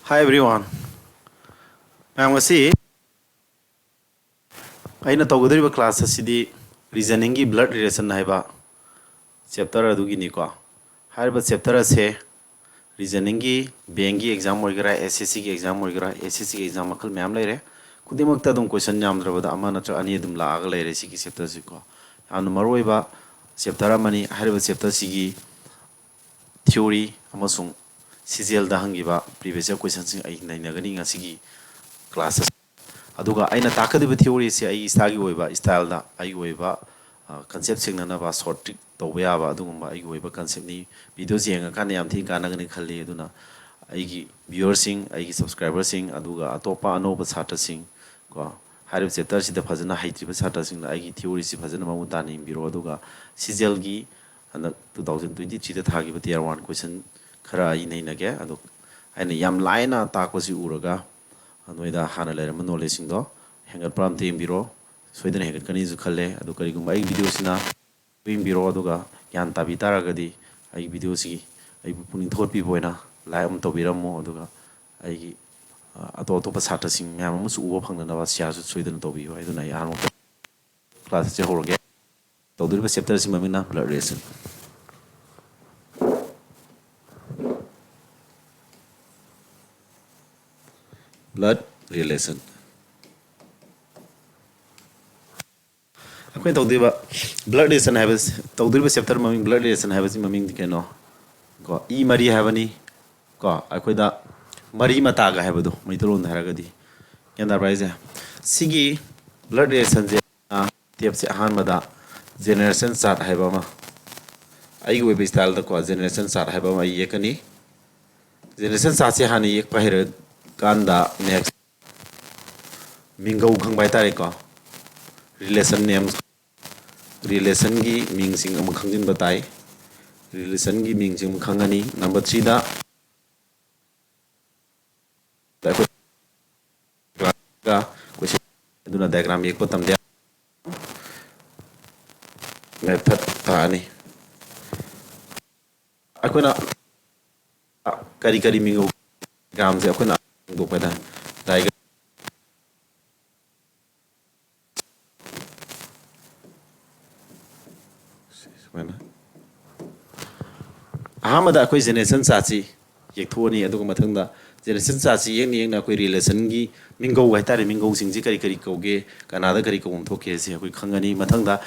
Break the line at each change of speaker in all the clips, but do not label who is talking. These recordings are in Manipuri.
Hi everyone. I am see. I na tawgudriba class asidi reasoning gi blood relation haiba chapter adugi ni ko. Haiba chapter ase reasoning gi bank gi exam oigara SSC gi exam oigara SSC gi exam makal myam laire. Kudimakta dum question jamdrabada ama natra ani dum laaga laire sigi chapter si ko. Anu maroiba chapter amani haiba chapter sigi theory amasung CGL da hangiba previous year questions sing ai nainagani ngasigi classes aduga aina takadiba theory se ai istagi oiba style da ai oiba concept sing na ba short trick to ya ba adugumba ai oiba concept ni video jenga kan yam thi kana gani khalli aduna ai gi viewers sing ai gi subscribers sing aduga atopa anoba chata sing ko harib chapter sida phajana haitri ba chata sing ai gi theory si phajana mamu tani biro aduga CGL gi and 2023 da thagi ba tier 1 question khara ai nei nage adu aina yam laina takosi uraga anoida hana lerama knowledge sing do hengar pram team biro soidana hengar kani ju khalle adu kari gum ai video sina team biro aduga yan tabi taragadi ai video si ai puning thot pi boina lai am to biramo aduga ai gi ato to pa sata sing myam mu su ubo phangna na ba sia su soidana to bi ai duna yan class che horge to dur ba chapter si mamina blood relation blood relation. Aku tahu dia blood relation habis. Tahu dia chapter maming blood relation habis maming dikeno. Ko I mari habani. Ko aku dah mari mata aga habado. Mai tu lon haraga di. Yang dah prize. Sigi blood relation je. Tiap se han mada generation start habama. Ai gue be style da ko generation start habama ai ye kani. Generation start se hani ek pahir Kanda next Mingo Kang by Tariko relation names relation gi ming sing am khangin batai relation gi ming sing khangani number 3 da ga question aduna diagram ek patam dia method tani akuna kari kari mingo gram se akuna do pada diagram mana ahamada koi generation sachi yek thoni aduga mathangda generation sachi yeng ni na koi relation gi mingo hai tare mingo singji kari kari koge kanada kari ko thoke se koi khangani mathangda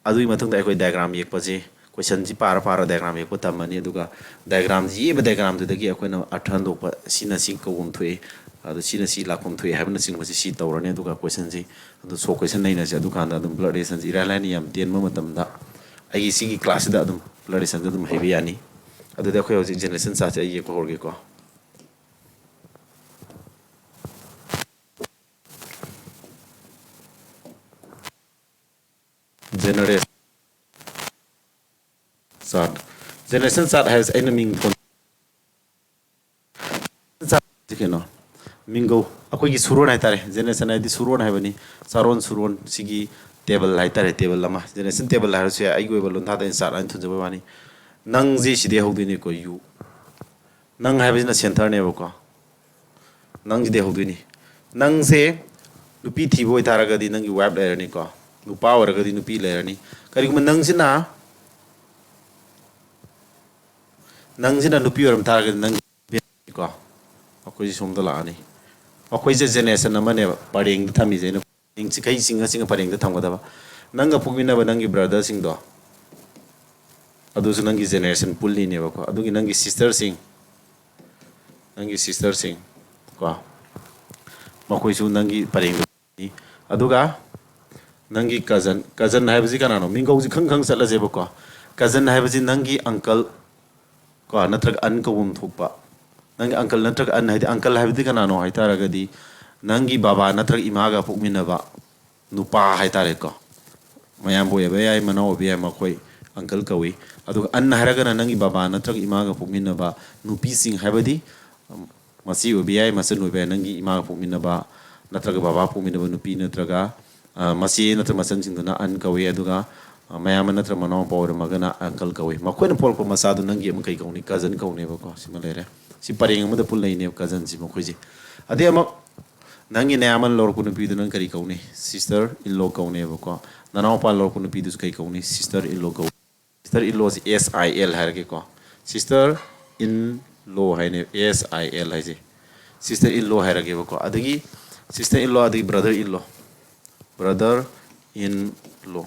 adui mathangda koi diagram yek paje question ji para diagram yek patamani aduga diagram ji ba diagram du dagi akoina athan do pa sina sing ko thoi adu sina si lakom thoi habna sing ma si tawrane aduga question ji adu so question nei na se aduga da dum blood relation ji ralani yam ten ma matam da ai sigi class da dum blood relation dum hebi yani adu da khoy generation sa cha ye ko horge ko generation start has enemy keno mingo akoi gi suron hai tare generation ai di suron hai bani saron suron sigi table hai tare table lama generation table har se ai goi balon tha da sar an thunja bani nang ji side hogdini ko yu nang hai bani na center ne ko nang ji de hogdini nang se nupi thibo itara ga di nang gi web le ni ko nupa or ga di nupi le ni kari kum nang sina nang sina nupi or tara ga nang ko akoi som da la ni akoi je generation amane pareng da thami je na ing chikai singa singa pareng da thang ga da nang ga pugmina ba nang gi brother sing do adu su nang gi generation pulli ne ba ko adu gi nang gi sister sing ko makoi su nang gi pareng ni adu ga nang gi cousin hai bji kana no mingo ji khang khang sala je ba ko cousin hai bji nang gi uncle ko natrak an ko bum thuk pa nang uncle natrak an hai uncle hai bji kana no hai tara ga di nang gi baba natrak ima ga pukmina ba nupa hai tare ko mayam boye be ai mano be ma khoi uncle kawi adu an haraga na nang gi baba natrak ima ga pukmina ba nupi sing hai badi masi be ai masan be nang gi ima ga pukmina ba natrak baba pukmina ba nupi natraga masi natrak masan sing na an kawi adu ga mayam natra manaw pa or magana uncle kawi makoy na pol ko masado nang gi kai kauni cousin kauni ba ko simalere si paring mo da pul nei ne cousin si mo khoji ade ama nangi ne aman lor ko nupi nang kari kauni sister in law kauni ba ko nanaw pa lor ko nupi dus kai kauni sister in law kauni sister in law is SIL har ke ko sister in law hai ne SIL hai je sister in law hai ra ke ba ko adagi sister in law adagi brother in law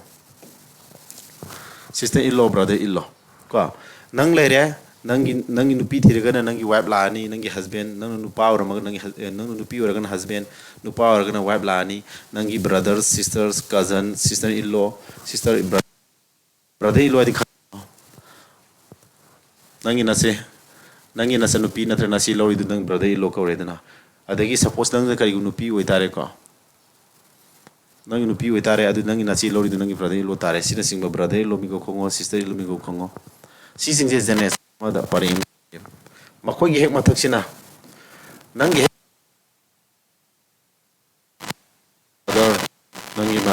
sister in law brother in law ko nang le re nangi nupi thiraga na nangi wife la ni nangi husband nang nupa or mag nangi nang nupi or gan husband nupa or gan wife la ni nangi brothers sisters cousin sister in law sister brother in law adi nangi nase nupi natra nasi lori du nang brother in law ko re dana adagi suppose nang kari nupi oi tare ko nangi nupi oi tare adu nangi nasi lori du nangi brother in law tare sina singba brother in law mi ko khongo sister in law mi ko khongo si sing je genes mada parim makoi gi hek mathak sina nangi brother nangi ma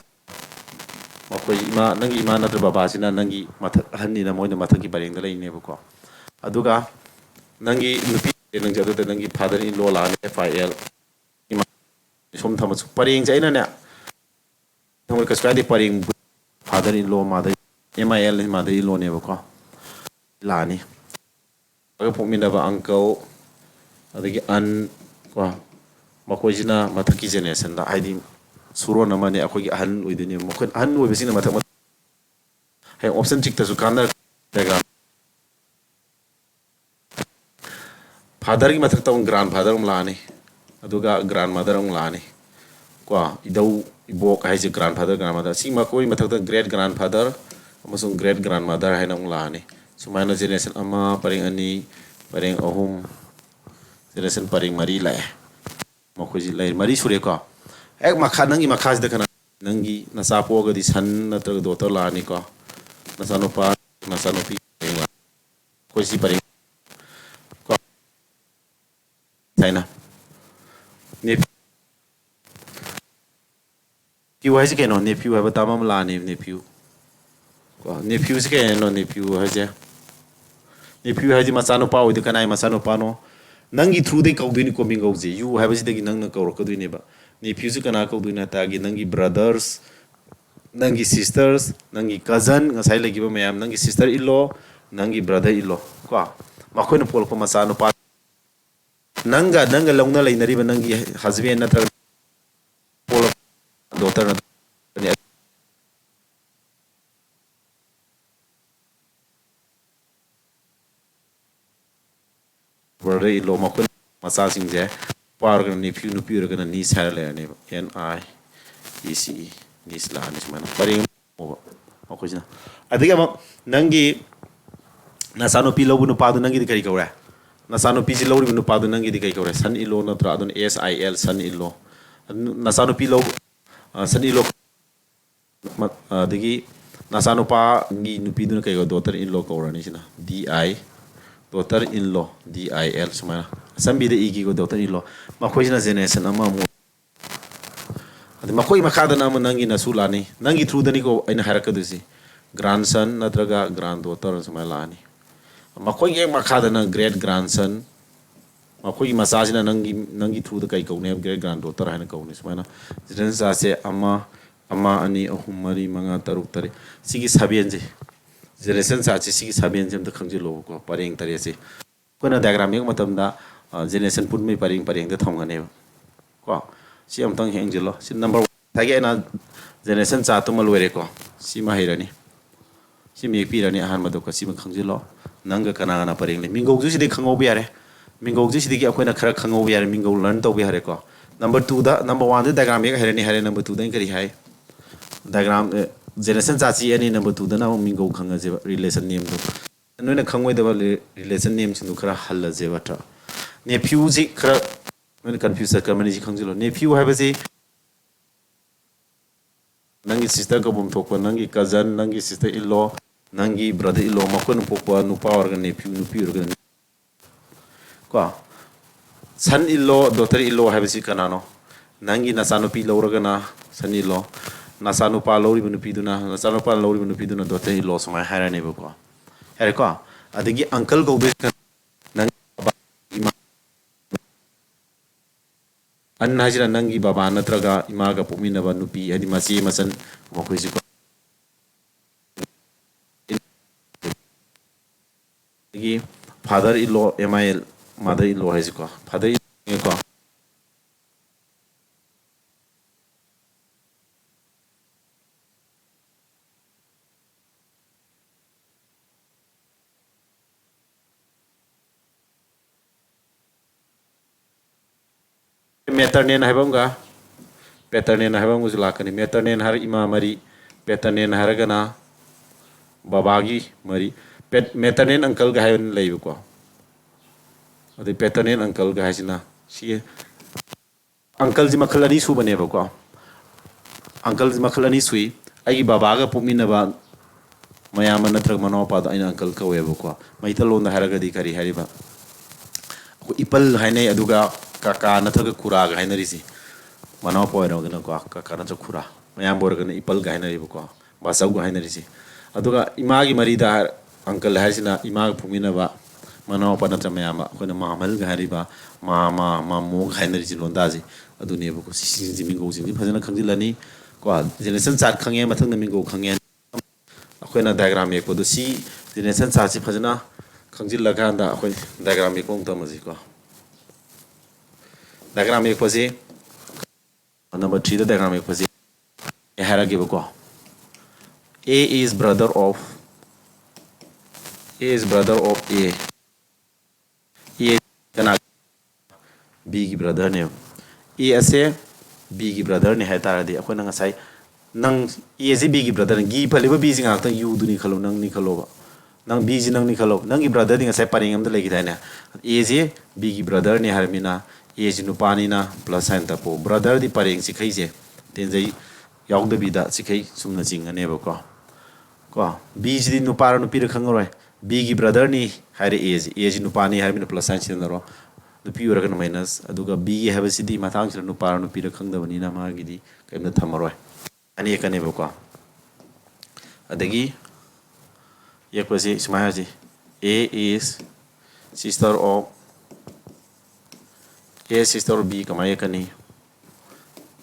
makoi ma nangi ma natra baba sina nangi mathak hanni na moina mathak gi paring da lai ne ko aduga nangi nupi nang jadu da nangi father in law la ne FIL ima som thama su paring jaina ne thong ka swadi paring father in law mother MIL mother in law ne ko lani aga pokmina ba uncle adagi an ko makoi jina mathaki generation da haidi suro na mane akoi gi ahan oidini makoi ahan oi besina mathak hai option chik ta su kana daga father gi mathak ta grandfather lani aduga grandmother lani ko idau ibok hai je grandfather grandmother si makoi mathak ta great grandfather amasung great grandmother hai nang lani sumaina generation ama paring ani paring ahum generation paring mari lai makoi ji lai mari sure ko ek makha nangi makha de kana nangi nasa po ga di san natra daughter la ni ko nasa no pa nasa no pi ko si paring ko saina nephew hai se ke no nephew hai ba tamam la ni nephew ko nephew se ke no nephew hai je nephew hai ji masano pa oi de kanai masano pa no nangi through de kaudini ko mingau je you have ji de gi nang na kaur ko duine ba nephew ji kana kaudini ta gi nangi brothers nangi sisters nangi cousin ngasai lagi ba mayam nangi sister in law nangi brother in law ko makoi na pol ko masano pa nanga launa lai nari ba nangi husband na tra pol daughter na brother in law makoi masa sing je par ga nephew nupi ra ga ni sar le ne NIECE nis la nis mana paring makoi jina adiga ma nangi nasano pi lobu nu pa du nangi di kari kaura nasano pi ji lobu nu pa du nangi di kai kaura san in law na tra adun SIL san in law nasano pi lobu san in law adigi nasano pa ngi nupi du kai ga daughter in law kaura ni sina DI daughter in law DIL sumana sambi de igi go daughter in law makoi na generation ama mo adi makoi makada na nangi nasulani nangi through dani ko aina haraka dusi grandson natraga granddaughter sumai lani makoi ge makada na great grandson makoi masajina nangi through da kai ko ne great granddaughter haina ko ne sumana generation sa se ama ani ahum mari manga taruk tare sigi sabian je generation sa che sigi sabian jem da khangje lo ko paring tare se kona diagram ek matam da generation put me paring da thong ne ko si am tang heng jelo si number 1 thage na generation cha to malwere ko si ma hirani si mi pi rani ahan mado ko si ma khangje lo nanga kana na paring le mingo ju si de khango bi are mingo ju si de ki akoina khara khango bi are mingo learn to bi are ko number 2 da number 1 da diagram ek hirani hare number 2 da kari hai diagram generation cha chi ani number 2 da na mingo khanga je relation name do noina khangoi da relation name sin du khara hal je bata nephew ji khara noina confuse ka mani ji khangjilo nephew hai ba ji nangi sister ka bum thok nangi cousin nangi sister in law nangi brother in law makon pokwa nupa organ nephew nupi organ ko son in law daughter in law hai ba ji kana no nangi na sanu pi law organ na son in law nasanupa lori benupiduna nasanupa lori benupiduna daughter in law sumai hairane bako hairko adigi uncle go be nang ima an hajira nangi baba natraga ima ga pumina ba nupi adi masi masan makoisi ko digi father in law mil mother in law hajiko father in ko Meternen haibamga peternen haibam uzlakani meternen har ima mari peternen haragana babagi mari meternen uncle ga hayon leibu ko adi peternen uncle ga hasina si uncle ji makhalani su bane ba ko uncle ji makhalani sui ai babaga pumina ba mayama natrag mano pa da ina uncle ka webo ko maitalon da haragadi kari hariba ko ipal hainai aduga kaka natraga kura ga hainarisi manaw poiro gana ko kaka na kura mayam bor gana ipal ga hainari ko basau ga hainarisi aduga imagi marida uncle haisina imag pumina ba manaw pa natra mayama ko na mamal ga hariba mama mamu ga hainarisi londaji adune ko sisi mingo sisi phajana khangjilani ko generation chat khangye mathang na mingo khangye akhona diagram ek ko do si generation chat si phajana khangjil la ganda akhoi diagram ek ko tamaji ko diagram ek pose number 3 the diagram ek pose hara give ko a is brother of a kana b ki brother ne a ase b ki brother ne hai tara di akona ngasai nang a is b ki brother gi phaliba b jing akta u du ni khalo nang ni khalo ba nang b ji nang ni khalo nang ki brother di ngasai paring am da legi dai ne a is b ki brother ne harmina Age Nupanina plus Santa Po brother the paring Sikhaise Tenzi Yog the Bida Sikhay Sumna Sing a neighbor ko Beach the Nupara Nupira Kangaroy Biggie brother ni had age Nupani having a plus Sanchin the pure minus Aduga Biggie have a city Matang Nupara Nupira Kanga Vanina Magidi came the Tamaroy and ye can never go Adagi Yakwasi Smahaji A is sister of A sister B kamaya kani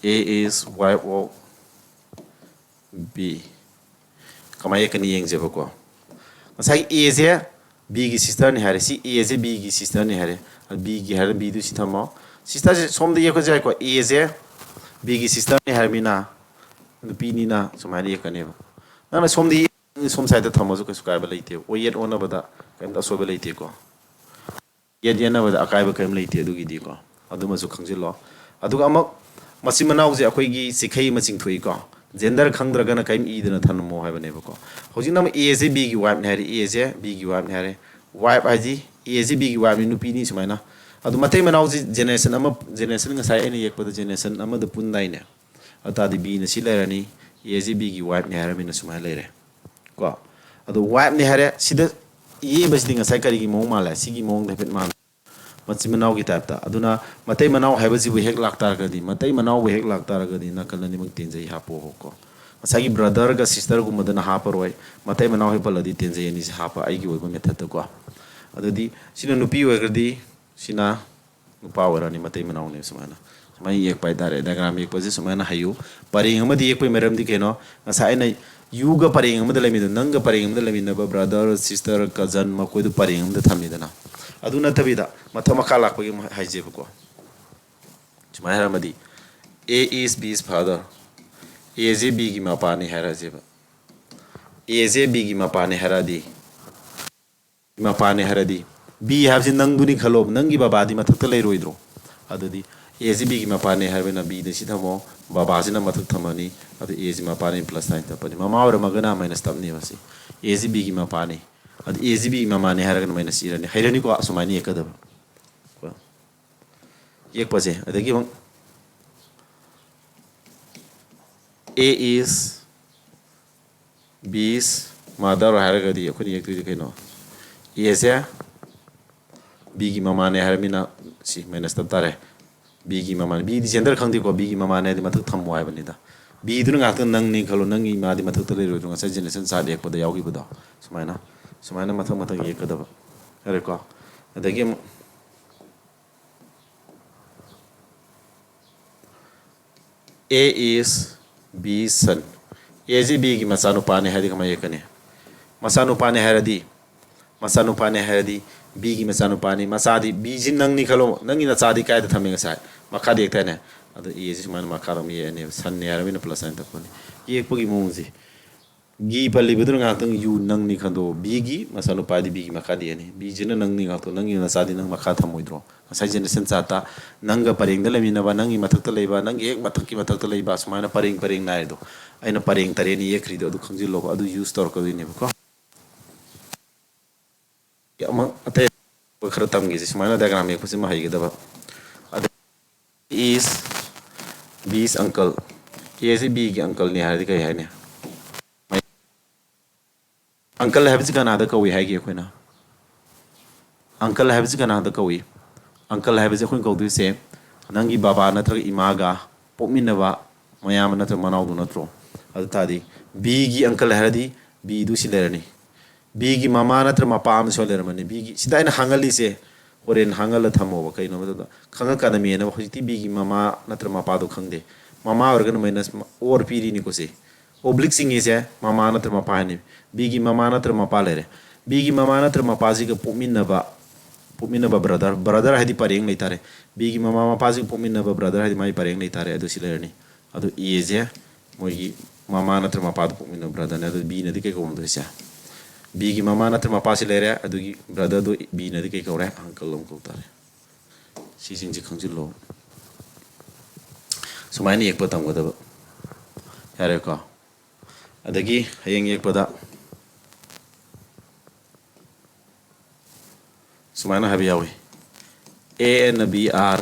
A is wife of B kamaya kani yang jeba ko masai A je B ki sister ni hare si A je B ki sister ni hare B ki hare B du si thamo sister je som de ye ko jai ko A je B ki sister ni hare mina B ni na somari ye kani ba na som de som sai da thamo ko sukai ba leite o yet ona bada kam da so ba leite ko yet yana bada akai ba kam leite du gi di ko aduma su khangjilo aduga amak masimanaw je akoigi sikhai maching thui ko gender khangdra gana kaim idana thanmo haibane ko hojina ma a je b gi wife ne hari a je b gi wife ne hari wife aji a je b gi wife ni nupi ni sumaina adu matai manaw je generation nga sai ani yekpada generation ama da pundai ne ata di b na silairani a je b gi wife ne hari mina sumai leire ko adu wife ne hari sida ye bas dinga sai kari gi mong mala sigi mong depet ma Matimanaw ki tapta aduna matay manaw haibaji we hek laktar gadi matay manaw we hek laktar gadi na kalani mag tinjay hapo hoko masagi brother ga sister gu madana hapa roy matay manaw he paladi tinjay ni hapa ai gi we method ko adudi sina nupi we gadi sina nupa wara ni matay manaw ne samana samai ek pai dare diagram ek paji samana hayu paring amadi ek pai meram di keno ngasai na yuga paring amada lemi nanga paring amada lemi na brother sister cousin makoi du paring amada thamidana aduna tabida matamaka lakpagi haijeba ko chuma haramadi A is B's father A is B gi mapani harajeba A is B gi mapani haradi B have nang duni khalob nangi babadi mathakta leiroidro adudi A is B gi mapani harbena B de sithamo babasina mathak thamani adu A is mapani plus 9 tapani mama aur magana minus tapni wasi A is B gi mapani ad AZB mamane haragan maina sirani hairani ko asumani ekadaba ko yek paje adagi bang A is B's mother haragadi akuni yek tu kaino A is B gi mamane haramina si maina stap tare B gi mamane B di gender khangdi ko B gi mamane di mathak thammo ai banida B do not nang ni kalo nang ima di matutali ro nga sa generation sa de ko da yaw gi budo sumaina matang ye kada are ko adagi A is B son A is B gi masanu pane hadi kama yekane masanu pane haradi B gi masanu pane masadi B jin nang ni kalo nang ina sadi kai da thaminga sai makha dekta ne adu A is man makha ram ye ne san ne arabina plus sign ta ko ni ye ko gi mungji gi pali bidur nga tang yu nang ni khando B gi masanu padi B gi makha de ne B jin nang ni nga to nang ina sadi nang makha thamoidro sa generation chata nang ga paring da lemina ba nang i mathak ta leiba nang ek mathak ta leiba sumaina paring nai do aina paring tare ni ye khri do adu khangji lo adu use tor ko ni ko ya ma ate khara tam gi sumaina diagram ek pusima hai gi da ba is B's uncle A is B gi uncle ni hari kai hai ne uncle have ji kana da ko wi hai gi ko na uncle have ji kana da ko wi uncle have khun ko du se nangi baba na thra imaga pomina ba mayam na thra manau du na tro adu tadi B gi uncle haradi B du silerani B gi mama na thra mapa am so lermani B gi sidai na hangali se horen hangala thamo ba kai no da khanga ka na me na hojiti B gi mama na thra mapa du khangde mama organ minus or piri ni ko se oblique sing is mama na thra mapa ni B gi mama na thra mapa lere B gi mama na thra mapa ji ga pomina ba brother hadi pareng nei tare B gi mama pasi pomina ba brother hadi mai pareng nei tare adu silerni adu E je moi gi mama na trama pa pomina brother na adu B na di ke ko ndo sia B gi mama na trama pasi lere adu gi brother do B na di ke ko re uncle lom ko tare si sing ji khang ji lo sumai ni ek patam go da yare ko adagi hayeng ek pada sumaina habi yawi A and B are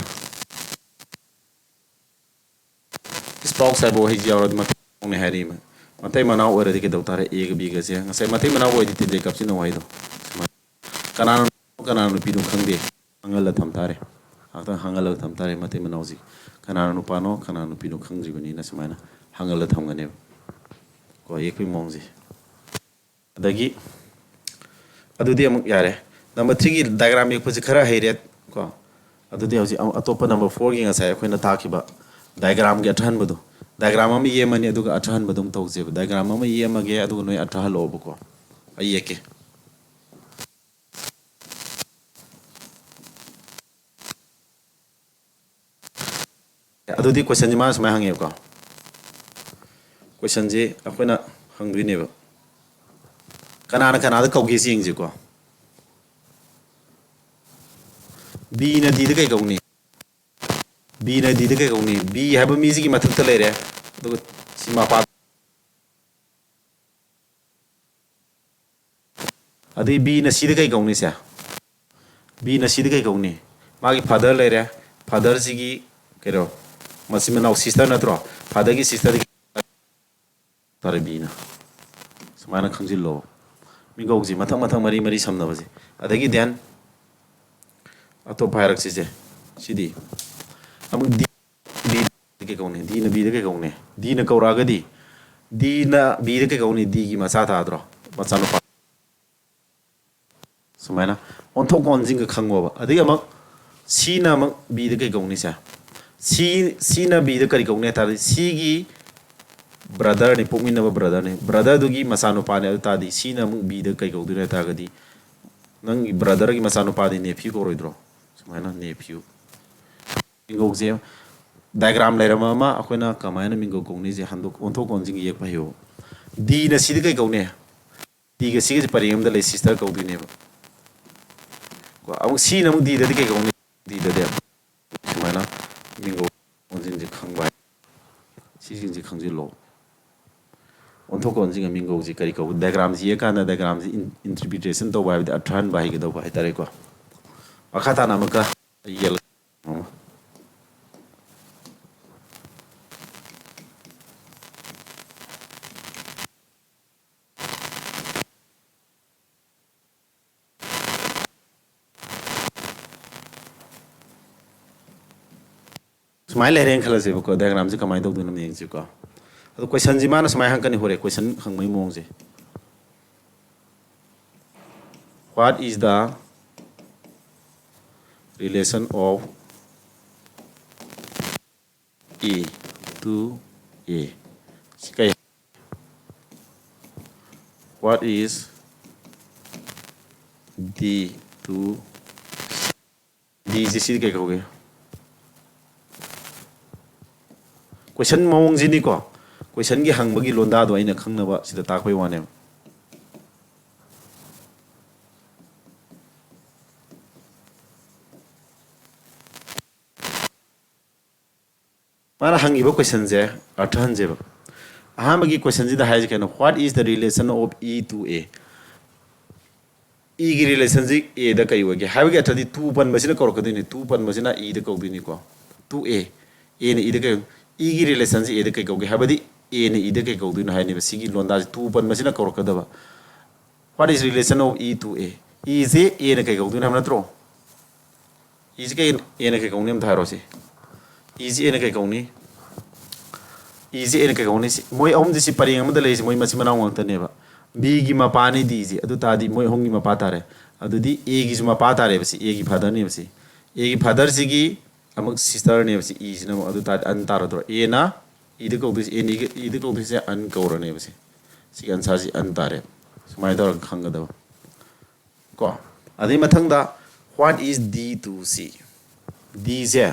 spoke sabo hi jawrad mat ne hari ma matai mana ore dike dawtare A ga B ga se ngasai matai mana wo dite de kapsi no waido kananu pidu khangde angala thamtare ata hangala thamtare matai mana oji kananu pano kananu pidu khangji bani na sumaina hangala thamgane ko ekwi mongji adagi adudi amuk yare number 3 gi diagram ek pasi khara heiret ko adudi hoji atopa number 4 gi ngasai khoina takiba diagram gi athan bodu diagram am ye mani aduga athan bodum tawje diagram am ye mage aduga noi atha lo ko ayeke adudi question ji ma samai hange ko question ji akoina hangri ne ba kana da kauge sing ji ko B na D de kai kauni B na D de kai kauni B have a music mathuk ta lere do sima pa adi B na C de kai kauni sa B na C de kai kauni magi father lere father ji gi kero masima now sister na tro father gi sister tare B na samana khangji lo mi go ji mathang mari samna baji adagi dhyan ato bhairak se sidi am D ke kaune D na B de ke kaune D na kaura ga D na B de ke kaune D gi masa tha dro macha no pa sumaina on thok on jing ga khangwa ba adigi am C na am B de ke kaune sa C na B de kari kaune ta C gi brother ni pomina ba brother du gi masa no pa ne ta di C na am B de kai kaudu ne ta ga di nang brother gi masa no pa di nephew ko roidro sumaina nephew mingo je diagram lera mama akoina kamaina mingo kongni je handok onthok konjing yek payo D na C de kai kaune D ga C ga pariyam da le sister kaudu ne ba ko am C na mu D de kai kaune D de sumaina mingo konjing je khangba C jing je khangji lo onthok konjing mingo je kari kau diagram je kana diagram je interpretation to ba athan ba hi ga do ba tare ko akata namaka yel smile ren khala se ko diagram se kamai do dun me ji ko adu question ji mana samai hangkani hore question hangmai mong je what is the relation of A to A sikai what is D to D ji si kai koge question mong ji ni ko question gi hang bagi londa do aina khangna ba sida ta koi wane mana hangi ba question je athan je ba aha bagi question ji da hai je kana what is the relation of E to A E gi relation ji A da kai wage ha bagi athadi 2 pan basina kor ka dini 2 pan basina E da kau dini ko 2A A ne E da kai E gi relation ji A da kai kau ge ha badi A ne E da kai kau dini hai ne ba sigi londa 2 pan basina kor ka da ba what is relation of E to A E je A ne kai kau dini ham na tro E ji kai A ne kai kau ne am tharo si E ji A ne kai kau ni E ji A ne kai kau ni moi om ji si paring am da le si moi masi mana wang ta ne ba B gi mapa ni D ji adu ta di moi hong gi mapa ta re adu di A gi ju mapa ta re ba si A gi father ne ba si A gi father si gi amuk sister ne ba si E ji na adu ta an ta ro A na E de kau di A ni E de kau di se an kau ro ne ba si an sa si an ta re sumai da khang ga da ko adi mathang da what is D to C D je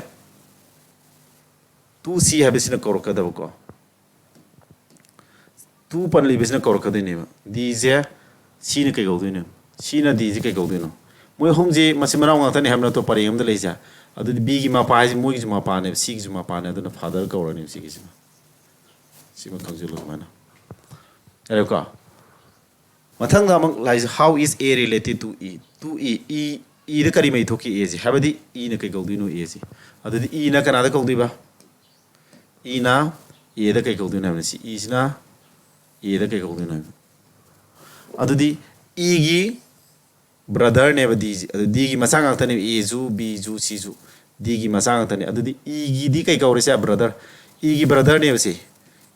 to C ha bisina kau ro ka da ko 2 pan li bisna kor ka de ne D je C ne kai gau de ne C na D je kai gau de no moi hom je masimara ngata ne hamna to pari am de leja adu B gi ma pa ji moi gi ma pa ne C gi ma pa ne adu na father ka ora ne C gi si ma khang je lo mana are ka mathang da mang lai how is A related to E to E de kari mai thoki A ji habadi E ne kai gau de no A ji adu E na kana da gau de ba E na A da kai gau de na si E na E da kai kau dina adu di E gi brother ne ba D ji adu D gi masa ngak tani A ju B ju C ju D gi masa ngak tani adu di E gi di kai kau re sa brother E gi brother ne ba si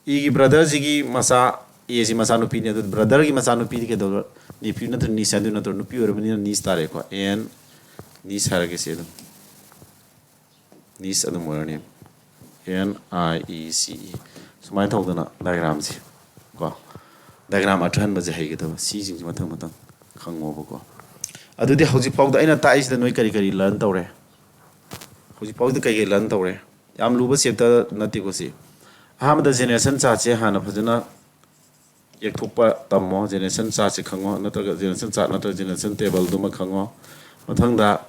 E gi brother ji gi masa A ji masa nu pi ne adu brother gi masa nu pi ke do ni pi na ni sa du na to nu pi ora bani ni stare ko en ni sar ke se do ni sa do mo ne N I E C E sumai thau dana diagram ji ko diagram athan ba je hai ge da si jing ma thang matang khango ba ko adu de hoji pau da ina ta is da noi kari kari learn tawre hoji pau da kai ge learn tawre yam lu ba chapter na ti ko si aham da generation cha che hana phajana ek thokpa tammo generation cha che khango na ta generation cha na ta generation table du ma khango mathang da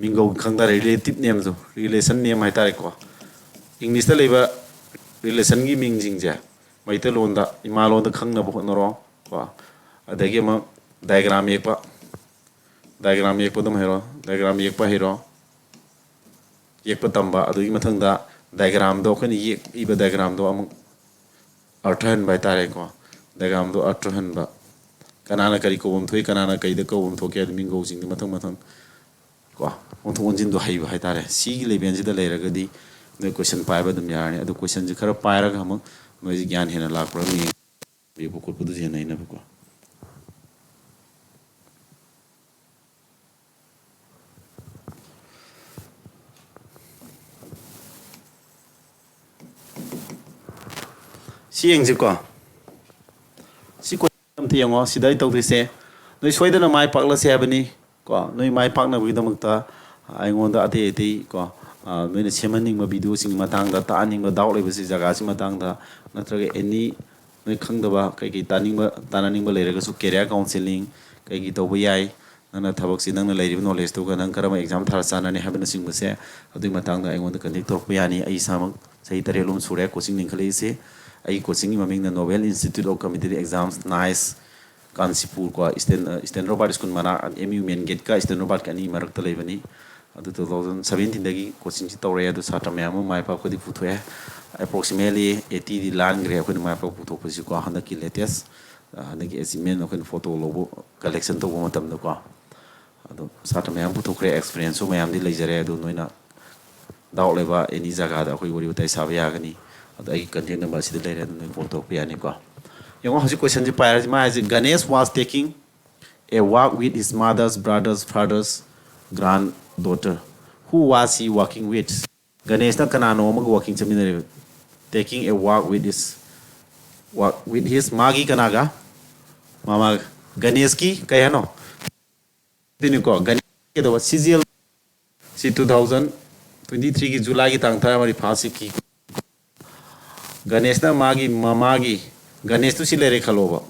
mingo khangda relative name jo relation name hai ta ko english da leba relation gi ming jing ja maite lon da ima lon da khang na bo no ro ko adagi ma diagram ek pa dum hero diagram ek pa hero ek pa tamba adagi mathang da diagram do khani ek iba diagram do am arthan bai tare ko diagram do arthan ba kanana kari ko bom thoi kanana kai da ko bom thoke admi go jing mathang mathang ko on thon jin do hai ba hai tare si gi leben ji da le ra ga di no question pai ba dum yar ne adu question ji khara pai ra ga ham noi ji gyan hena lak pra ni be bu ko pudu je nai na ko si eng ji ko si ko am thi yango sidai tau thi se noi soi da na mai pak la se bani ko noi mai pak na bi da mak ta ai ngon da ate ate ko noi na semanning ma video sing matang da ta aning ba daw le bi si jaga si matang da natraga any noi khang da ba kai kai tananing ba leira ga su career counseling kai gi to ba yai nana thabak si nang na leiri knowledge to ga nang karama exam thar sana ne habna sing ba se adu matang da ai ngon da connect tor pa yani ai samang sai tare lum sure coaching ning khale se ai coaching maming na Nobel Institute of Community Exams nice Kansipur ko Eastern Robert School mana MU main gate ka Eastern Robert ka ni marak ta lebani adu 2017 dagi coaching si tawre adu satra myam mai pa ko di puthoe approximately 80 di lan gre ko mai pa putho ko si ko handa ki latest handa ki achievement ko photo lobo collection to ko matam da ko adu satra myam putho kre experience so myam di leijare adu noina daw leba any jaga da ko wori utai sabe ya gani I contact number is later than the photo pianico. You want to question the pirate. Ganesh was taking a walk with his mother's brother's father's granddaughter. Who was he walking with? Ganesh na kanano walking seminary, taking a walk with his magi kanaga, mama Ganesh ki kaya no. Diniko Ganesh ke do CGL si 2023 ki July ki tang thara mari phasi ki Ganesh na magi mamagi Ganesh tu si lere khaloba.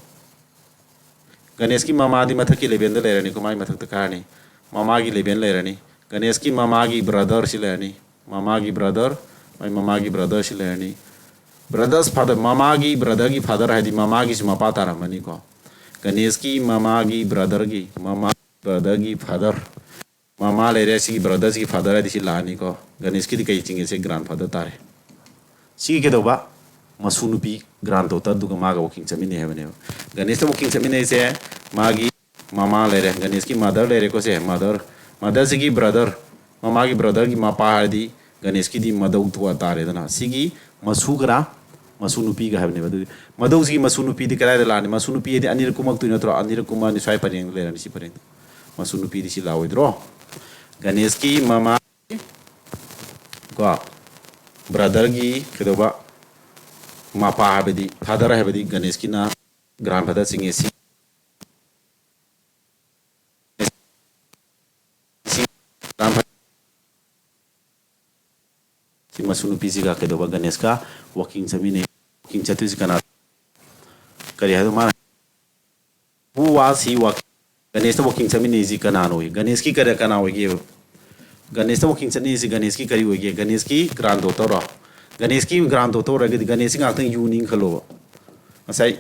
Ganesh ki mama di mathak ki leben da lerani ko mai mathak ta karani mama ki leben lerani Ganesh ki mama ki brother si lerani mama ki brother mai mama ki brother si lerani brother's father mama ki brother ki father hai di mama ki mapa ta ramani ko Ganesh ki mama ki brother ki mama brother ki father mama lere si brothers ki father hai di si lani ko Ganesh ki di kai chinge se grandfather tare si ke do ba masunupi granddaughter duga maga walking chamine hebane Ganesh to walking chamine se magi mama lere Ganesh ki mother lere ko se mother se ki brother mama ki brother ki mapa hadi Ganesh ki di madau tu atare dana sigi masu kara masunupi ga hebane badu madau si masunupi di kara de lani masunupi di anir kumak tu natro anir kuma ni sai pareng lere ni si pareng masunupi di si lawe dro Ganesh ki mama ko brother ki kedoba mapa habedi father habedi Ganesh ki na grandfather singe si si masunu pisi ka kedoba Ganesh ka walking samine walking chatu si kana kari hadu mara who was he walking Ganesh to walking samine si kana no Ganesh ki kare kana hoye Ganesh to walking samine si Ganesh ki kari hoye Ganesh ki granddaughter ro Ganesh ki granddaughter ragadi Ganesh ngak tang yuning khalo asai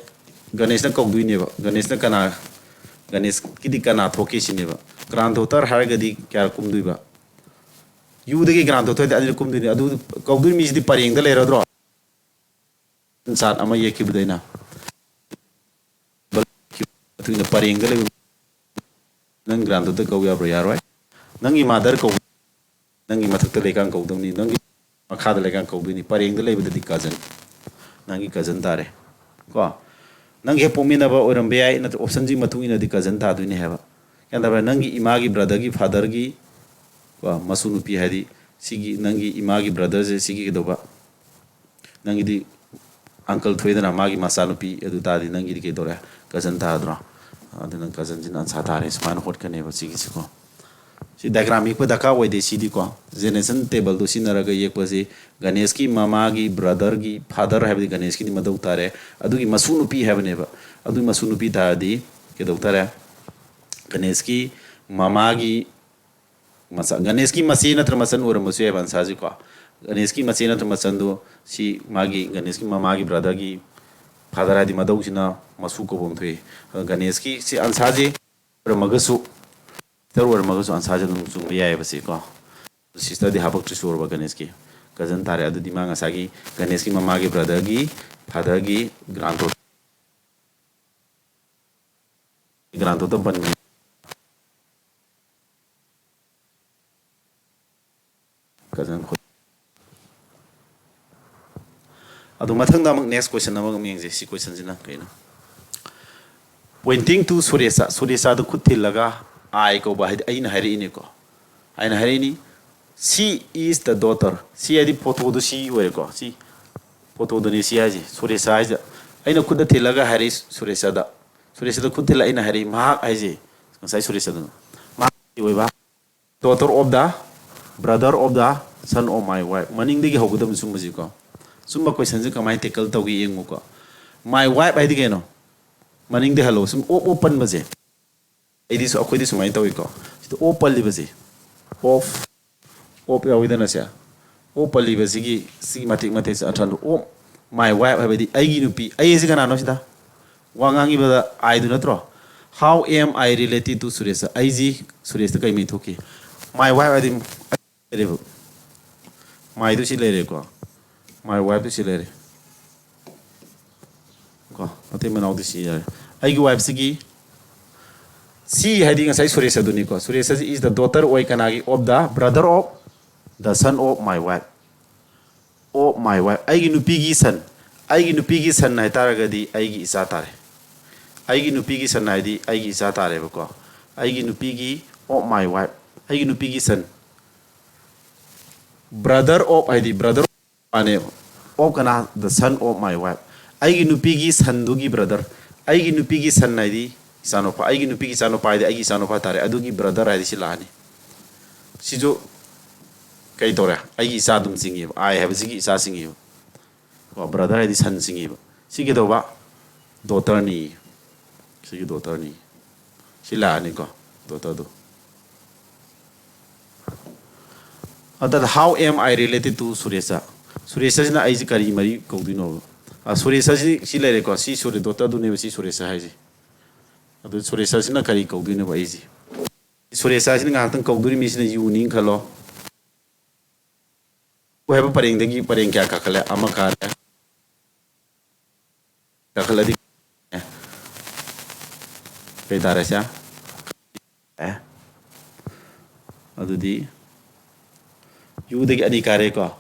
Ganesh na kongdui ne ba Ganesh na kana Ganesh ki di kana thoke si ne ba granddaughter haragadi kya kumdui ba yu de ki granddaughter de adil kumdui adu kongdui mi di pareng da lera dro insan ama ye ki budaina tu na pareng da le nang granddaughter ko ya bro yaroi nangi mother ko nangi mathak ta lekang ko dum ni nangi makha da lekang ko ni pareng da le bada di cousin nangi cousin tare ko nangi pomina ba orambe ai na option ji mathu ina di cousin ta du ni heba kanda ba nangi ima gi brother gi father gi ko masunu pi hadi sigi nangi ima gi brother je sigi ke do ba nangi di uncle thoidana ma gi masanu pi edu ta di nangi di ke do ra cousin ta dro adu nang cousin jin an sa tare sman hot kane ba sigi ko si diagram ik pa daka wai de sidi ko generation table do sinara ga yek pasi Ganesh ki mama gi brother gi father have Ganesh ki di madau tare adu gi masunu pi have ne ba adu masunu pi ta di ke do tare Ganesh ki mama gi masa Ganesh ki masina tramasan ur masu evan saji ko Ganesh ki masina tramasan do si magi Ganesh ki mama gi brother gi father adi madau sina masu ko bom thwe Ganesh ki si ansaji ur magasu terwar magasu ansaja dum sung ya basi ko sister di habak tu sur ba Ganesh ki cousin tare adu di manga sagi Ganesh ki mama gi brother gi father gi granddaughter ban cousin adu mathang da next question na mag ming je si question jina kaina pointing to Suresa du khutil laga ai ko ba aina hari ni ko aina hari ni she is the daughter she adi photo do she we ko si photo do ni si aji Suresa aja aina khud thilaga hari Suresa da khud thila aina hari ma aji sai Suresa do ma we ba daughter of the brother of the son of my wife maning digi hogudam sumbaji ko sumba question je kamai tackle tawgi yengu ko my wife ai dige no maning de hello sum open baje this akhoi this mai tawi ko open li baje off ya widana sia open li baje gi si matik sa athan o my wife habedi ai gi nupi ai ji kana no sida wangangi bada ai du natro how am I related to Suresa ai ji Suresa kai mi thoki my wife adi my du si lere ko my wife du si lere ko ate manau du si ai gi wife sigi si heading asai Suresa duni ko Suresa is the daughter oi kanagi of the brother of the son of my wife of my wife aigi nupigi son hai taragadi aigi isa tare aigi nupigi son haidi aigi isa tare bako aigi nupigi of my wife aigi nupigi son brother of haidi brother ane of kana the son of my wife aigi nupigi son dugi brother aigi nupigi son haidi isanopa aigi nupigi sanopa haidi aigi isanopa tare adugi brother haidi silani sijo kay tore aigi isa dum singi I have sigi isa singi ko brother haidi son singi sigi do ba daughter ni sigi daughter ni silani ko daughter do that how am I related to Suresha Suresha na aiji kari mari kodino Suresha si lere ko si sure daughter do ne si Suresha haiji adu Suresha na kari kodino ba aiji Suresha ni ngatan koduri mi sina yuning khalo ko heba pareng dagi pareng kya kakale ama kare kakale di kay tare sya adu di yu dagi ani kare ko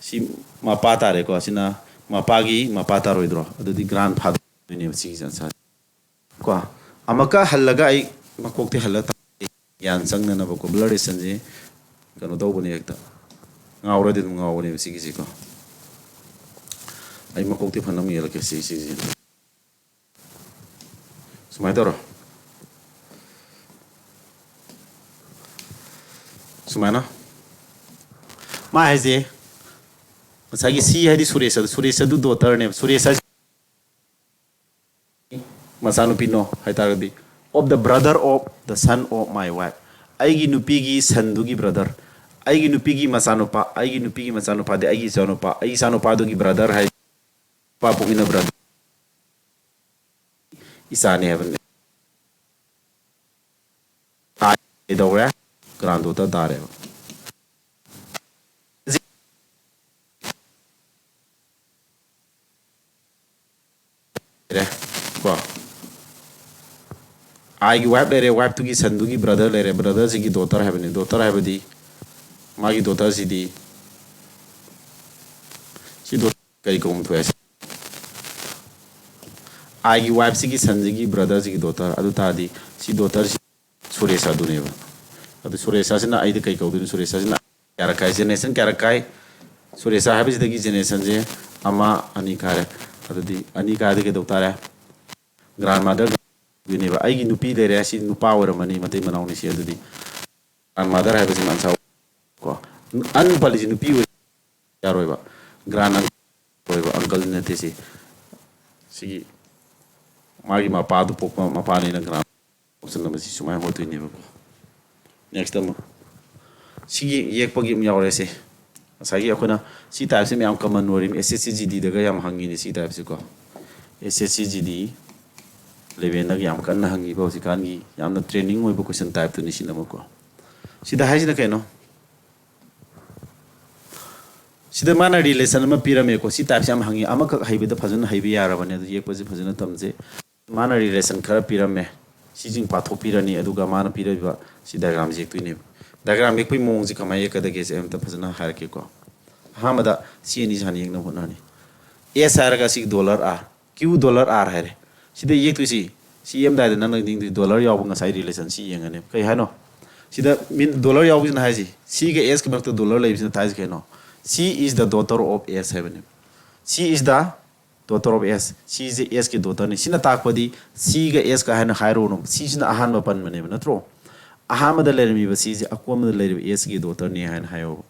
si mapa tare ko sina mapagi mapata roidro adu di grandfather ni si sa ko amaka halaga ai makokte halata yan sangna na ko blood relation je kano do bone ekta ngawra de ngawne si ki ko ai makokte phanam yela ke si sumai doro sumana ma haje masagi si hadi Suresha du daughter ne Suresha masanu pino haitagadi of the brother of the son of my wife aigi nupigi sandugi brother aigi nupigi masanupa de aigi sanupa dugi brother hai papu ina brother isane heaven ai dawra grandota dare ko aigi wife lere tugi sandugi brother lere brother sigi daughter heaven daughter hebadi magi daughter sidi si daughter kai kom to es aigi wife sigi sanjigi brother sigi daughter adu tadi si daughter Suresha duneba adu Suresha sina aidi kai ko dun Suresha sina karakai generation karakai Suresha habis dagi generation je ama ani kare adu di ani kare ke daughter grandmother duneba aigi nupi lere si nupa oramani matai manawni si adu di grandmother habis man sa ko an palisi nupi yaroiba grand uncle ne tesi sigi magi mapa du pok mapa ni na grand option na si sumai hotu ni ba next time sigi yek pagi mi yawre se asagi akona si type se mi am common norim SSCGD daga yam hangi ni si type se ko SSCGD level na yam kan na hangi ba si kan gi yam na training oi ba question type tu ni si na ko sida haji na kaino sida mana relation ma pirame ko si type sam hangi ama ka haibe da phajun haibe yara bane du ye poji phajun tamje mana relation khara pirame si jing patho pirani aduga mana pirabiba si diagram je tu ne diagram ek pai mong ji kamai ka da ge em ta phajuna har ke ko hamada si ni jani ek na hona ni s ga si dollar r q dollar r hare sida ye tu si em da na ding dollar yaw nga sai relation si yeng ne kai hano sida min dollar yaw na haji si ga s ka bakta dollar lai bisna tais ke no she is the daughter of S heaven she is the daughter of S she is the S ki daughter ni sina takpadi she ga S ka hana hairo no she sina ahan ma pan mane natro ahama da lermi ba she akom da lermi S ki daughter ni han hayo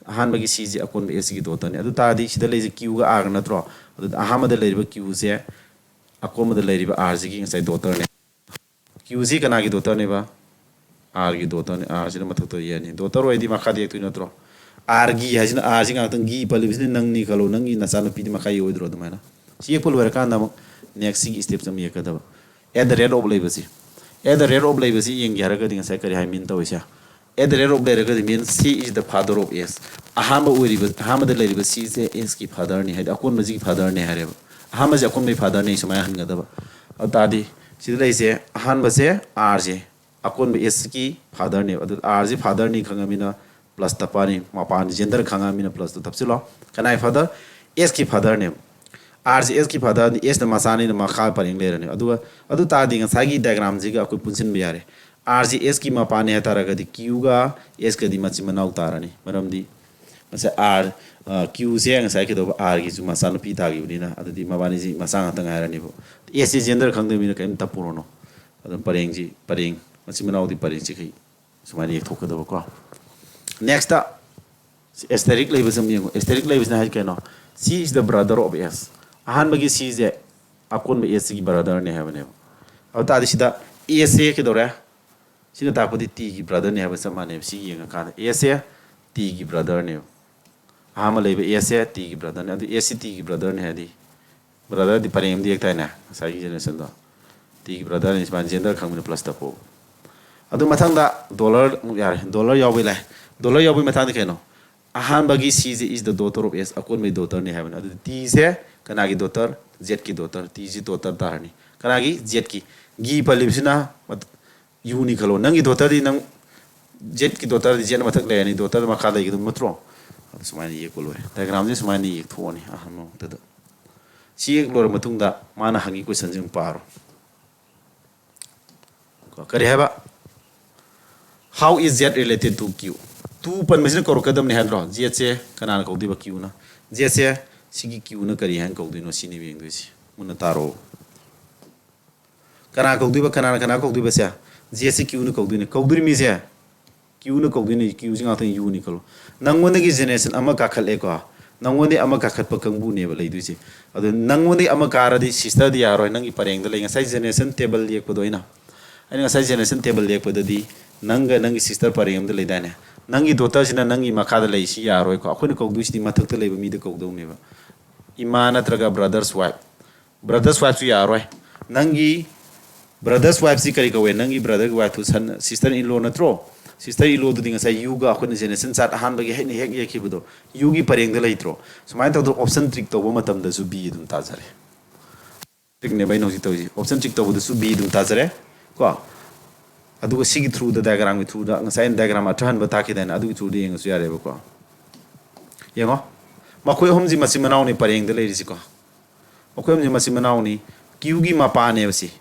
ahan ba ki she akon S ki daughter ni adu ta di sida le Q ga R natro adu ahama da lermi Q se akom da lermi R ki ngai daughter ni Q si kana ki daughter ni ba R ki daughter ni R sina mathak to ye ni daughter oi di makha di tu natro argi hajina arjinga tang gi palibisne nangni khalo nangi nasana pidi makai oidro dumana si ekpol werkanda next step sam yekada at the rate of labasi at the rate of labasi yeng yaraga dinga sai kari hamin tawisa at the rate of labasi means she is the father of S ahama uriba ahama the lady she is S ki father ni had akon maji father ni hare ahama ja akon mai father ni samay hanga da atadi sidai se ahan ba se R je akon S ki father ni adu R je father ni khangamina plus tapani mapan gender khanga mina plus to tapsilo kanai father s ki father name r s ki father s na masani na makha paring le rane adu ta ding sagi diagram ji ga ko punsin bi yare r s ki mapani ha tara ga di q ga s ka di machi manau tarani maram di masa r q se ang sai ke do r gi ju masana pi ta gi ni na adu di mabani ji masang ta ngai rani bo s gender khang de mina kaim tapuro no adu paring ji paring machi manau di paring ji kai sumani ek thok do ko next aesthetic label some yengo aesthetic label na hai keno c is the brother of s ahan bagi c is akon be s ki brother ne have ne aw ta disida s ke dora sina ta podi t ki brother ne have samane c yenga ka s t ki brother ne ahama label s t ki brother ne s t ki brother ne hadi brother di parem di ekta na sai generation do t ki brother ne span gender khang plus ta po adu mathang da dollar yawi lai dollar yawi mathang da keno ahan bagi c is the daughter of s akon me daughter ne haven adu t se kana gi daughter z ki daughter t ji daughter tarni kana gi z ki gi palibsina u ni khalo nang gi daughter di nang z ki daughter di jen mathak le ni daughter ma khala gi matro adu sumani ye ko lore diagram ni sumani ye thoni ahan no tada si ek lore matung da mana hangi question jing paro ko kare haba how is z related to q tu pan machine ko kadam ne hadro z se kana ko diba q na z se sigi q na kari han ko dino sini beng disi mun taro kana ko diba kana ko diba se z se q na ko dino ko duri mi se q na ko dino q jinga ta u ni kalo nangone gi generation ama ka khale ko nangone ama ka khat pa kangbu ne ba lei duisi adu nangone ama ka ra di sister di yaro nangi pareng da lei ngai generation table yek po doina ani ngai generation table yek po di nanga nangi sister parem da leidane nangi daughter sina nangi makha da lei si yaroi ko akhoi ko du si mathak ta leiba mi da ko do ne ba ima natraga brothers wife su yaroi nangi brothers wife si kari ko we nangi brother wife tu san sister in law natro sister in law du dinga sai yu ga akhoi generation chat han ba ge hek ye ki budo yu gi pareng da leitro sumai ta do option trick to bo matam da su bi dum ta jare trick ne bai no si to option trick to bo su bi dum ta jare ko aduga sigi through the diagram through the ngasai diagram athan bata ki den adugi through the eng su yare ko yengo makoi homji masi manau ni pareng de leiri ko makoi homji masi manau ni kyugi mapa ne basi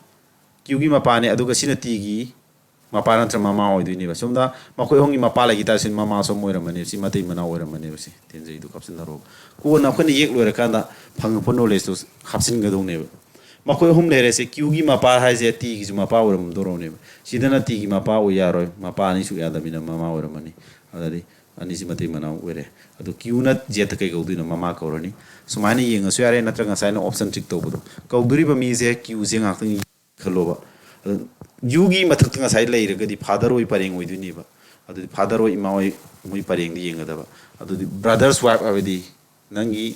kyugi mapa ne aduga sina ti gi mapa na tra mama oi duini ba somda makoi hongi mapa la gi ta sin mama so moira mane si matei manau oi mane basi tenjei du kapsin daro ko na khoni yek loira kanda phang phono le so khapsin ga dong ne makoi hum le re se kyugi mapa ha je ti gi mapa oi ram doro ne sidana ti gi mapa oi yaroi mapa ni su ya da bina mama oi mani adari ani si matei manau oi re adu kyuna je ta kai gaudu na mama ko rani sumani yeng su yare natra ngasai na option trick to budu kauduri ba mi je kyu je ngak tang khalo ba yugi mathak tang ngasai lai re gadi father oi pareng oi duni ba adu father oi ma oi moi pareng di yeng da ba adu brothers wife avedi nangi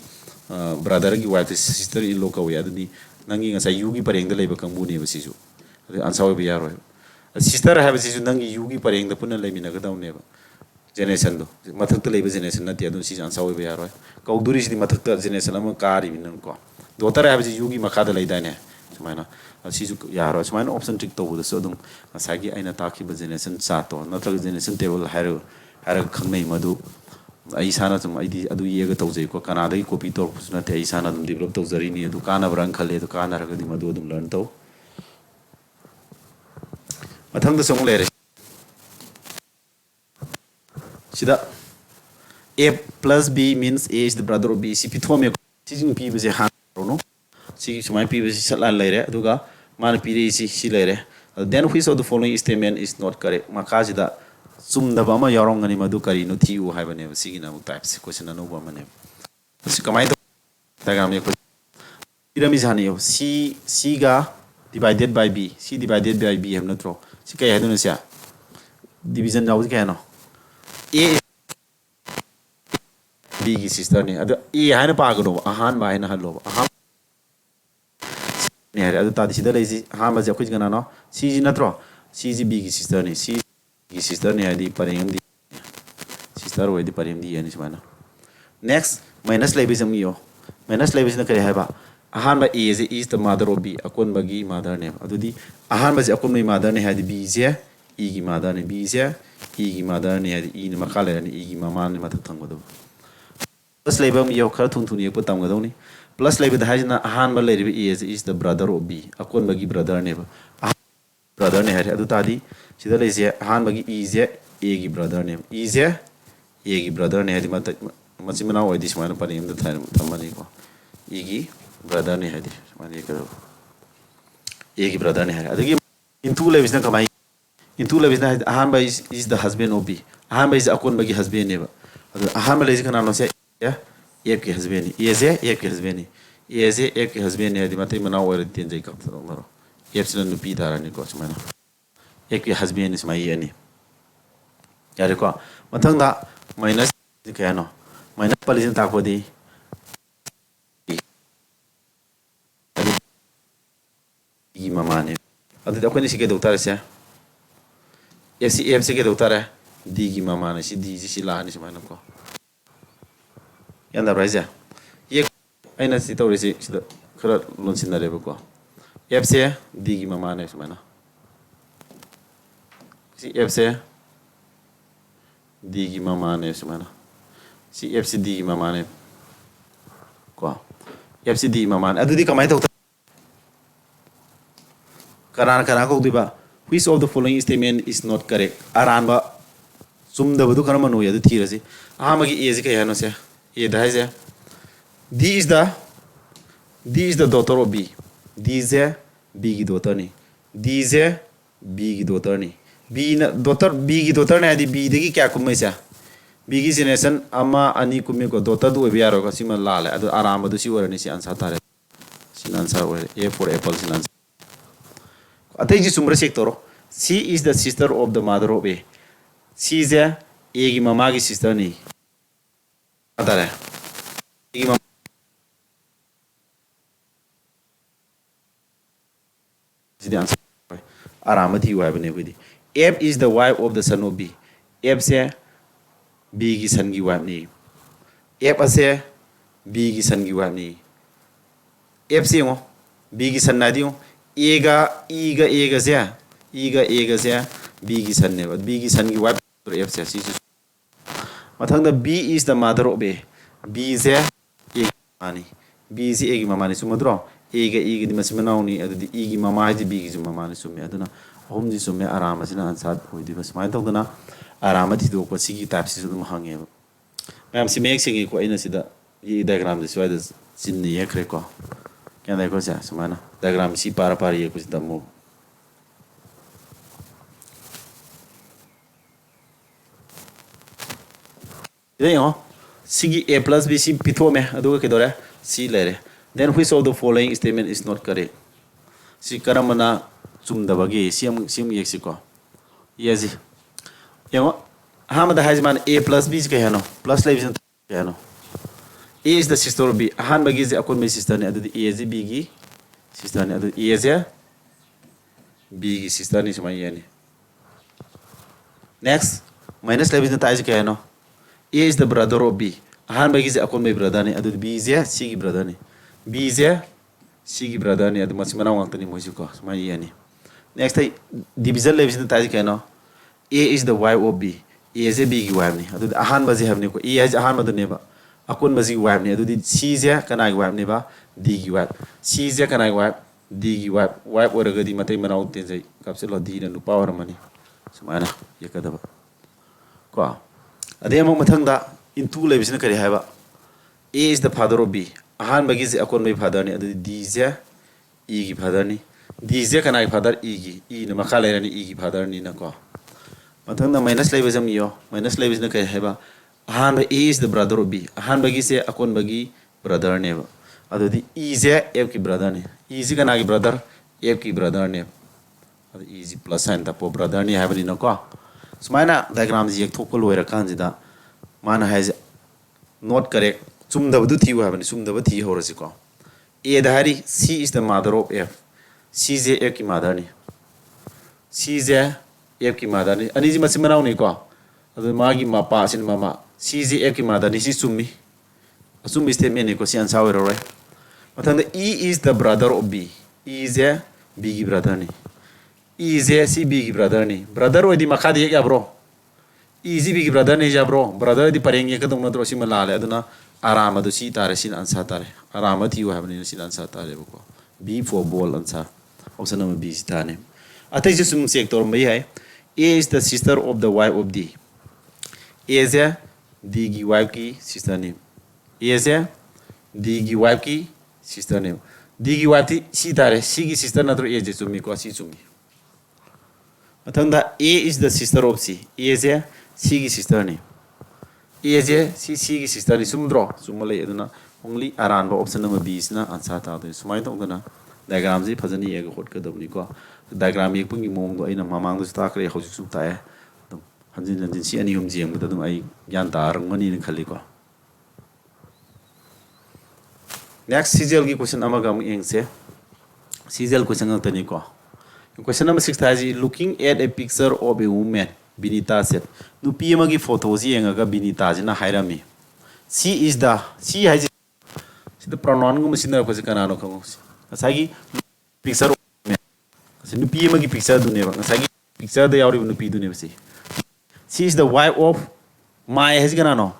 brother gi wife sister in law ka oi adu di nangi ngasai yugi pareng da leiba kangbu ne ba si ju adu ansau ba yaro sister ha ba si ju nangi yugi pareng da punna leimina ga daw ne ba generation do mathak ta leiba generation na ti adu si ansau ba yaro kauduri si mathak ta generation ama kari minan ko daughter ha ba si yugi makha da leida ne sumaina si ju yaro sumaina option trick to bu so dum ngasai gi aina ta ki ba generation sa to natra generation table haro haro khangnai madu ai sana tum ai di adu ye ga tawjai ko kana dai copy tor pusna te ai sana dum develop tawjari ni adu kana brang khale adu kana ra ga di madu dum learn to mathang da song le re sida a plus b means a is the brother of b si pithome si jing p be han no si sumai p be salan le re adu ga man p re si le re then which of the following statement is not correct maka sida sumda ba ma yarong ani madu kari no thiu hai bane sigi na types question no ba mane si kamai to diagram ye pyramid hani yo c ga divided by b c divided by b ham natro si kai haduna sia division jaw ke no a b gi sister ni adu a haina pa ga do ahan ba haina hallo ahan ni hari adu ta di sida lesi ahan ba ja kuj gana no c ji natro c ji b gi sister ni c sister ne adi pareng di sister oi di pareng di ani semana next minus labism yo minus labism na kare haba ahan ba is the mother of b akon bagi mother name adu di ahan ba akon mai mother ne hadi b je E gi mother ni B se E gi mother ni hadi E ni makha le ni E gi mama ni mathak thang do plus label mi yo khar thun thun yek patam ga do ni plus label da hajna han ba le ri is the brother of B akon bagi brother ne ba brother ne hari adu tadi sida le je han bagi E je A gi brother ne E je A gi brother ne hadi machi mana oi dis mana pari am da thamani ko E gi brother ne hadi mani ka A gi brother ne hari adu gi into label na kamai into label na han ba is the husband of B han ba is akon bagi husband ne ba adu han ba le je kana no se ya F के husband ni ये से F के husband ni ये से F के husband ni हदी माते मना वाले तीन जाई कब तक मरो F से नुपी तारा नि कोच मना F के husband ni समाई ये नि यार को मतंग दा माइनस क्या नो माइनस पलिजन ताको दी ई मामा ने अदु दा कोनी सिके दोतार से F से के दोतार है डी की मामा ने सी डी सी ला नि समाई नको Yanda Raja. Ye aina si tau resi sida khara lonsin na rebo ko. F se D gi mama ne sumana. Si F se D gi mama ne sumana. Si F se D gi mama ne ko. F se D mama ne adu di kamai tau. Karana ko diba. Which of the following statement is not correct? Aran ba sum da badu karama no ya du thira si. Magi E ji kaya no se. ये है D is the daughter of B. D is B की daughter नहीं. D is B की daughter नहीं. B ना daughter B की daughter नहीं आदि B देखी क्या कुम्मे से B की generation अम्मा अनी कुम्मे को daughter दो भी यार होगा सीमा लाल है अदो आराम अदो सी वाला नहीं सी आंसर तारे सी आंसर वाले A for apple C answer अतः जी सुमर से एक तोरो C is the sister of the mother of A. C is A की मामा की sister नहीं आता है आरामती हुआ है बने हुई थी F is the wife of the son of B. F से B की son की wife नहीं F से B की son की wife नहीं F से वो B की son ना दियो E का से B की son ने B की son की wife तो F से सी Mathang the B is the mother of A. B is A की मानी. B is A की मामा ने सुमद्रो. A का E की दिमाग में ना होनी. अदु E की मामा है B की जो मामा ने सुमे. अदु ना हम जी सुमे आराम से ना आंसर होई दिवस. माइन तो ना आराम थी दो को सी की टाइप से जो महंगे. मैं हमसे में एक सिंगे को इन्हें सीधा ये डायग्राम जिस वाले जिन्हें ये करे को. क्या देखो क्या समाना डायग्राम सी पार ये कुछ दमो. C A plus B C pitho me aduga kedore C lere then which of the following statement is not correct C karamana chumdabagi sim yexiko yes yango hamada hajman A plus B ke hano plus levision ke hano A is the sister of B han bagi je akon me sister ne adu A is B gi sister ne adu A is B gi sister ni samai yani next minus levision ta ke hano A is the brother of B. Han bagi je akon me brother ne adu B is C ki brother ne. B is C ki brother ne adu masih mana waktu ni moju ko sama iya ni. Next ay division levision ta je no. A is the wife of B. A is B ki wife ne. Adu han bazi have ne ko. A is han madu ne ba. Akon bazi wife ne adu C is kana ki wife ne ba. D ki wife. C is kana ki wife. D ki wife. Wife or gadi matai mana waktu je. Kapse lo D na lupa or mani. Sama na ye kada ba. Ko. Ade among mathangda in two levels na kari haiba A is the father of B ahan bagi je akon mai father ni adu D is E ki father ni D is kana ki father E ki E na makha le ni E ki father ni na ko mathangda minus levels am yo minus levels na kari haiba ahan ba A is the brother of B ahan bagi se akon bagi brother ne ba adu di E is F ki brother ne E is kana ki brother F ki brother ne adu E is plus sign ta po brother ni haiba ni na ko Smaina diagram ji ek thokol hoira kan jida mana has not correct sumda badu thi wa bani sumda ba thi hora si ko A dhari C is the mother of F C is F ki mother ni C is F ki mother ni ani ji masimana ni ko adu ma gi ma pa sin mama C is F ki mother ni si summi summi statement ni ko si answer hoira right mathanda E is the brother of B E is B ki brother ni E is C B ki brother ni. Brother odi makha di ya bro. E is B ki brother ni ja bro. Brother di pareng ye kadung na tro si malale aduna arama do si tare sin answer tare. Arama ti wa habni sin answer tare ko. B for ball answer. Option number B is tane. Atai je sum sector mai hai. A is the sister of the wife of D. A is a D ki wife ki sister name. A is a D ki wife ki sister name. D ki wife ti si tare. C ki sister na tro A je sumi ko si sumi. Matanda A is the sister of C. A is a C ki sister name. A is a C ki sister ni sum draw. Sumale aduna only aran ba option number B is na answer ta do. Sumai tong dana diagram ji phajani ega hot ka dabni ko. Diagram ek pungi mong do aina mamang do sta kre hojik su ta e. Hanjin hanjin si ani hum jiem da dum ai gyan ta rang mani ni khali ko. Next CGL ki question amaga am eng se. CGL question ang tani ko. Question number 6 is looking at a picture of a woman. Binita said, "Nupi amagi photos yengaga Binita jina hairami. She is the has the pronoun ko masina ko kanano ko. Asagi picture of woman. Kasi nupi amagi picture do neba. Asagi picture da yauri nupi do neba si. She is the wife of my has kanano.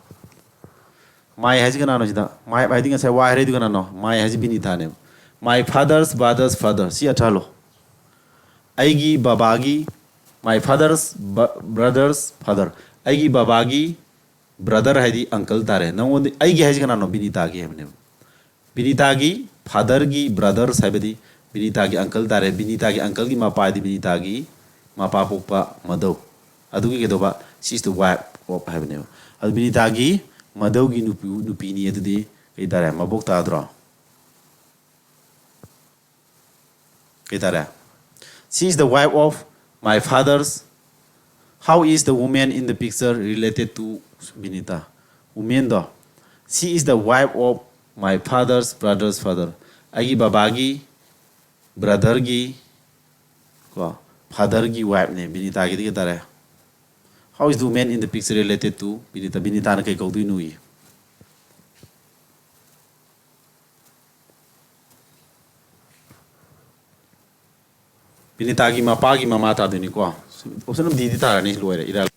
My has kanano jida. My I think I say why ready kanano. My has Binita name. My father's father. Si atalo. Aigi babagi, my father's brother's father. Aigi babagi brother hai uncle tare. Now aigi hai kana no Binita gi hamne. Binita gi father gi brother sabedi Binita gi uncle tare. Binita gi uncle gi mapa di Binita gi mapa pokpa madau. Adu gi kedoba she is the wife of hamne. Adu Binita gi madau gi nupi ni adu kai tare mabok ta dro. Kai tare. She is the wife of my father's. How is the woman in the picture related to Binita? Woman do. She is the wife of my father's brother's father. Agi babagi brother gi ko father gi wife ne Binita gi tare. How is the woman in the picture related to Binita? Binita na kai kau du nui. Binita gi mapa gi mama ta duni ko option of didi ta ni loire ira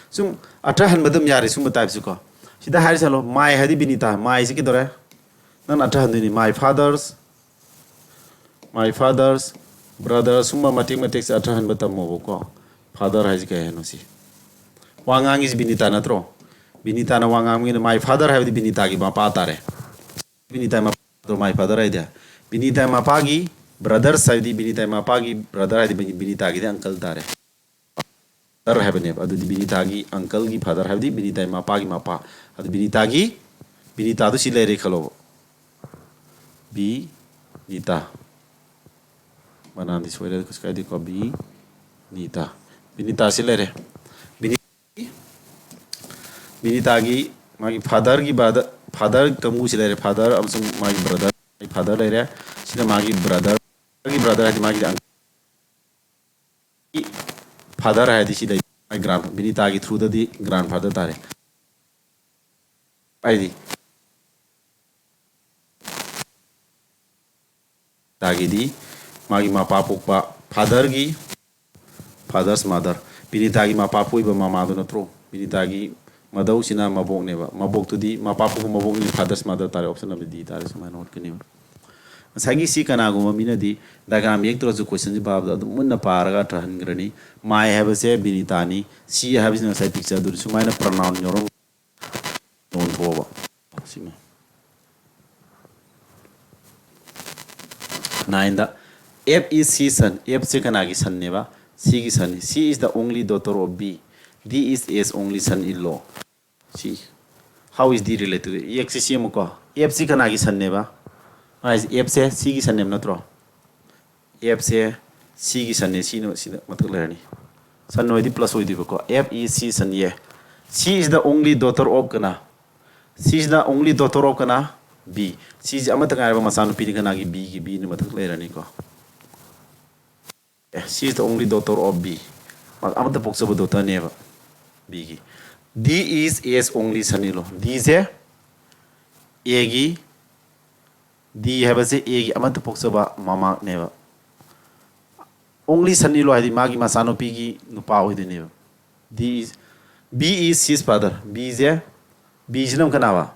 sum atra han madam yari sum type su ko sida hari salo my hadi Binita my is ki dore nan atra han duni my father's brother summa mathematics atra han batam mo ko father has ka no si wangang is Binita na tro Binita na wangang ni my father have Binita gi mapa ta re Binita ma to my father ai dia Binita mapa gi brother saidi Binita mapa gi brother hai Binita gi uncle tare brother have ne adu Binita gi uncle gi father have Binita mapa gi mapa adu Binita do sile re khalo Binita mana di soire kus kai di ko Binita sile re Binita gi magi father gi kamu sile re father amsum magi brother father le re sida magi brother hai magi father hai di sida my grand Binita gi through the grandfather tare ai di tagi di magi mapa pokpa father's mother Binita gi mapa poiba mama do natro Binita gi madau sina mabok neba mabok to di mapa po mabok ni father's mother tare option of di tare suma note kini sagi si kana guma mina di diagram ek tro question ji bab da munna paraga trahan grani my have se Binita ni si have na sai picture dur suma na pronoun nyoro non boba sima nainda F is C son F se kana gi son neba C gi son C is the only daughter of B D is A's only son-in-law. See, how is D related to it? X is ko F C kana gi son neba F se C gi son name natro F se C gi son ne C no C mathak lerani son no di plus oi di ko F is C son ye C is the only daughter of kana C is the only daughter of kana B C is amata ngai ba masanu pi kana gi B ni mathak lerani ko C is the only daughter of B amata poksa ba daughter neba B gi D is A's only son-in-law D is A gi D have a A gi amata poksa ba mama neba only son in law hadi magi masano pigi no pa hoidine D is B is his father. B is a B is nam kanawa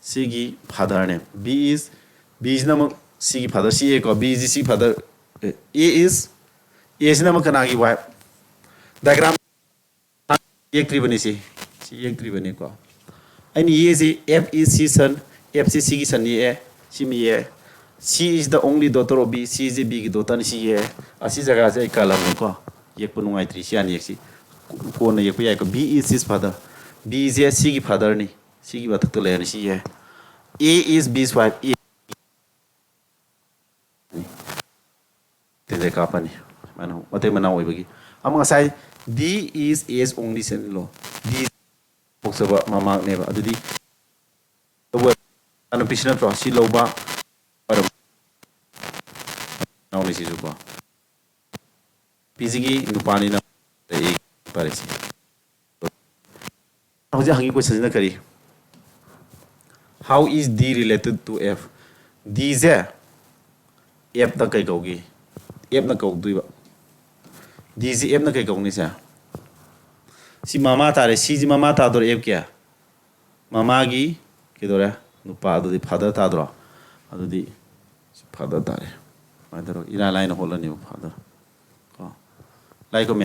sigi father name. B is nam sigi father. C a ko B is sigi father. A is nam kanagi wife. Diagram एक ट्री बनी सी एक ट्री बनी को and ये F is C son, F is C की son ये C में ये C is the only daughter of B, C is B की daughter नहीं C ये ऐसी जगह से एक काला बन को ये पुनुंग आई ट्री C आनी एक सी कौन ये कोई आएगा B is his father, B is C की father नहीं C की बात तो ले नहीं C ये A is B's wife, A तेरे कापा नहीं मैंने मते मना हुई बगी हम ऐसा D is A's only son-in-law. D is Oksaba Mama Neva. Adudi the word Anupishna Trosi Loba or only Sizuba. Pizigi Nupanina the Parisi. How is the Hangi question in the curry? How is D related to F? D is a F the Kaikogi. F the Kogduiva. D M na kay kong nisa si mama tare si ji mama ta dor F kya mama gi kidora nupa ado di father ta dor ado di father tare ma dor ira line hol ni father ko like